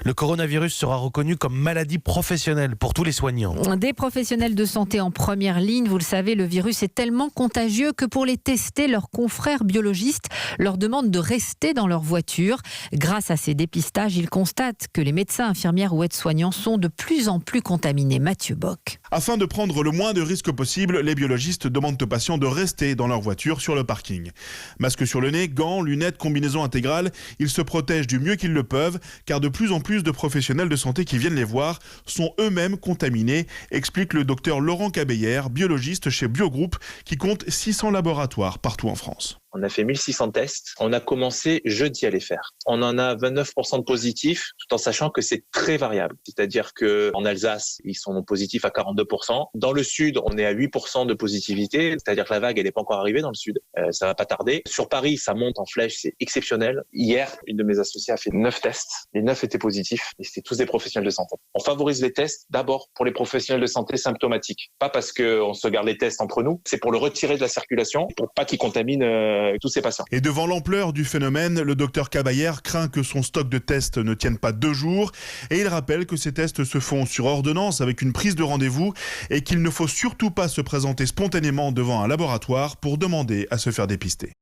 Le coronavirus sera reconnu comme maladie professionnelle pour tous les soignants. Des professionnels de santé en première ligne, vous le savez, le virus est tellement contagieux que pour les tester, leurs confrères biologistes leur demandent de rester dans leur voiture. Grâce à ces dépistages, ils constatent que les médecins, infirmières ou aides-soignants sont de plus en plus contaminés. Mathieu Bock. Afin de prendre le moins de risques possible, les biologistes demandent aux patients de rester dans leur voiture sur le parking. Masque sur le nez, gants, lunettes, combinaison intégrale, ils se protègent du mieux qu'ils le peuvent, car de plus en plus de professionnels de santé qui viennent les voir sont eux-mêmes contaminés, explique le docteur Laurent Cabeyère, biologiste chez Biogroup, qui compte 600 laboratoires partout en France. On a fait 1600 tests. On a commencé jeudi à les faire. On en a 29% de positifs, tout en sachant que c'est très variable. C'est-à-dire qu'en Alsace, ils sont positifs à 42%. Dans le sud, on est à 8% de positivité. C'est-à-dire que la vague, elle n'est pas encore arrivée dans le sud. Ça va pas tarder. Sur Paris, ça monte en flèche. C'est exceptionnel. Hier, une de mes associées a fait 9 tests. Les 9 étaient positifs. Et c'était tous des professionnels de santé. On favorise les tests d'abord pour les professionnels de santé symptomatiques. Pas parce qu'on se garde les tests entre nous. C'est pour le retirer de la circulation, pour pas qu'ils contaminent tous ces patients. Et devant l'ampleur du phénomène, le docteur Cabeyère craint que son stock de tests ne tienne pas 2 jours. Et il rappelle que ces tests se font sur ordonnance avec une prise de rendez-vous et qu'il ne faut surtout pas se présenter spontanément devant un laboratoire pour demander à se faire dépister.